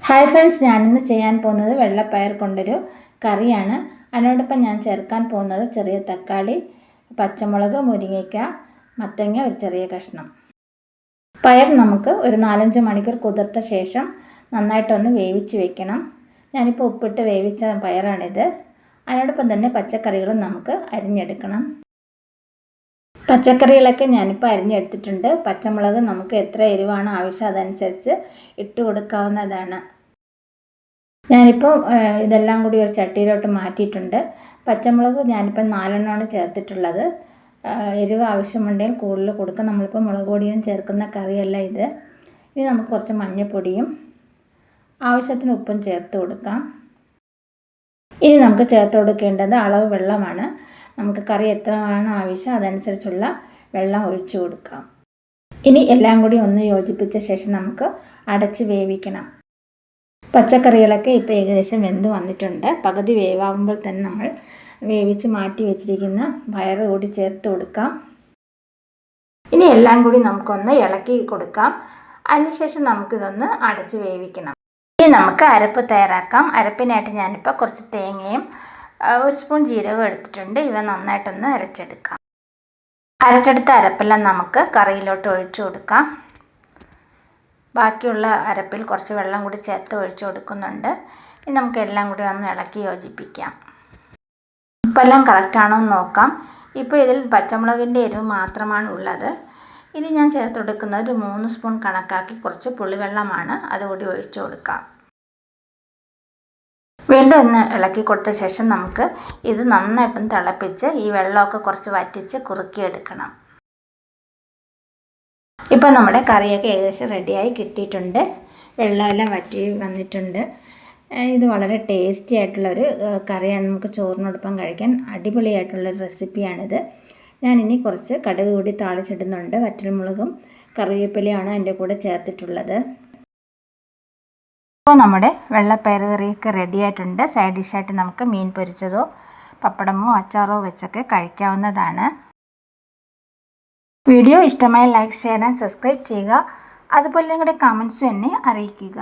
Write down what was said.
Hi friends, ഞാനിന്ന് ചെയ്യാൻ പോകുന്നത് വെള്ളപ്പയർ കൊണ്ടൊരു കറിയാണ്. അതിനോടൊപ്പം ഞാൻ ചേർക്കാൻ പോകുന്നത് ചെറിയ തക്കാളി, പച്ചമുളക്, മുരിങ്ങയ്ക്ക, മത്തങ്ങ, ഒരു ചെറിയ കഷ്ണം. പയർ നമുക്ക് ഒരു 4-5 മണിക്കൂർ കുതിർത്ത ശേഷം നന്നായിട്ടൊന്ന് വേവിച്ച് വെക്കണം. ഞാനിപ്പോൾ ഉപ്പിട്ട് വേവിച്ച പയറാണിത്. അതിനോടൊപ്പം തന്നെ പച്ചക്കറികളും നമുക്ക് അരിഞ്ഞെടുക്കണം. പച്ചക്കറികളൊക്കെ ഞാനിപ്പോൾ അരിഞ്ഞെടുത്തിട്ടുണ്ട്. പച്ചമുളക് നമുക്ക് എത്ര എരിവാണ് ആവശ്യം അതനുസരിച്ച് ഇട്ട് കൊടുക്കാവുന്നതാണ്. ഞാനിപ്പോൾ ഇതെല്ലാം കൂടി ഒരു ചട്ടിയിലോട്ട് മാറ്റിയിട്ടുണ്ട്. പച്ചമുളക് ഞാനിപ്പോൾ 4 ചേർത്തിട്ടുള്ളത്. എരിവ് ആവശ്യമുണ്ടെങ്കിൽ കൂടുതൽ കൊടുക്കാം. നമ്മളിപ്പോൾ മുളക് പൊടിയും ചേർക്കുന്ന കറിയല്ല ഇത്. ഇനി നമുക്ക് കുറച്ച് മഞ്ഞൾപ്പൊടിയും ആവശ്യത്തിന് ഉപ്പും ചേർത്ത് കൊടുക്കാം. ഇനി നമുക്ക് ചേർത്ത് കൊടുക്കേണ്ടത് അളവ് വെള്ളമാണ്. നമുക്ക് കറി എത്രയാണ് ആവശ്യം അതനുസരിച്ചുള്ള വെള്ളം ഒഴിച്ചു കൊടുക്കാം. ഇനി എല്ലാം കൂടി ഒന്ന് യോജിപ്പിച്ച ശേഷം നമുക്ക് അടച്ച് വേവിക്കണം. പച്ചക്കറികളൊക്കെ ഇപ്പോൾ ഏകദേശം വെന്ത് വന്നിട്ടുണ്ട്. പകുതി വേവാകുമ്പോൾ തന്നെ നമ്മൾ വേവിച്ച് മാറ്റി വെച്ചിരിക്കുന്ന പയർ കൂടി ചേർത്ത് കൊടുക്കാം. ഇനി എല്ലാം കൂടി നമുക്കൊന്ന് ഇളക്കി കൊടുക്കാം. അതിനുശേഷം നമുക്കിതൊന്ന് അടച്ച് വേവിക്കണം. ഇനി നമുക്ക് അരപ്പ് തയ്യാറാക്കാം. അരപ്പിനായിട്ട് ഞാനിപ്പോൾ കുറച്ച് തേങ്ങയും 1 സ്പൂൺ ജീരകവും എടുത്തിട്ടുണ്ട്. ഇവ നന്നായിട്ടൊന്ന് അരച്ചെടുക്കാം. അരച്ചെടുത്ത അരപ്പെല്ലാം നമുക്ക് കറിയിലോട്ട് ഒഴിച്ചു കൊടുക്കാം. ബാക്കിയുള്ള അരപ്പിൽ കുറച്ച് വെള്ളം കൂടി ചേർത്ത് ഒഴിച്ചു കൊടുക്കുന്നുണ്ട്. ഇനി നമുക്ക് എല്ലാം കൂടി ഒന്ന് ഇളക്കി യോജിപ്പിക്കാം. ഉപ്പെല്ലാം കറക്റ്റാണോ എന്ന് നോക്കാം. ഇപ്പോൾ ഇതിൽ പച്ചമുളകിൻ്റെ എരിവ് മാത്രമാണ് ഉള്ളത്. ഇനി ഞാൻ ചേർത്ത് കൊടുക്കുന്നത് ഒരു 3 സ്പൂൺ കണക്കാക്കി കുറച്ച് പുളിവെള്ളമാണ്. അതുകൂടി ഒഴിച്ചു കൊടുക്കാം. വീണ്ടും ഒന്ന് ഇളക്കി കൊടുത്ത ശേഷം നമുക്ക് ഇത് നന്നായിട്ടൊന്ന് തിളപ്പിച്ച് ഈ വെള്ളമൊക്കെ കുറച്ച് വറ്റിച്ച് കുറുക്കിയെടുക്കണം. ഇപ്പോൾ നമ്മുടെ കറിയൊക്കെ ഏകദേശം റെഡിയായി കിട്ടിയിട്ടുണ്ട്. വെള്ളമെല്ലാം വറ്റി വന്നിട്ടുണ്ട്. ഇത് വളരെ ടേസ്റ്റി ആയിട്ടുള്ളൊരു കറിയാണ്. നമുക്ക് ചോറിനോടൊപ്പം കഴിക്കാൻ അടിപൊളിയായിട്ടുള്ളൊരു റെസിപ്പിയാണിത്. ഞാനിനി കുറച്ച് കടുക് കൂടി താളിച്ചിടുന്നുണ്ട്. വറ്റൽമുളകും കറിവേപ്പിലയാണ് അതിൻ്റെ കൂടെ ചേർത്തിട്ടുള്ളത്. ഇപ്പോൾ നമ്മുടെ വെള്ളപ്പയർ കറിയൊക്കെ റെഡിയായിട്ടുണ്ട്. സൈഡ് ഡിഷായിട്ട് നമുക്ക് മീൻ പൊരിച്ചതോ പപ്പടമോ അച്ചാറോ വെച്ചൊക്കെ കഴിക്കാവുന്നതാണ്. വീഡിയോ ഇഷ്ടമായ ലൈക്ക്, ഷെയർ ആൻഡ് സബ്സ്ക്രൈബ് ചെയ്യുക. അതുപോലെ നിങ്ങളുടെ കമൻസും എന്നെ അറിയിക്കുക.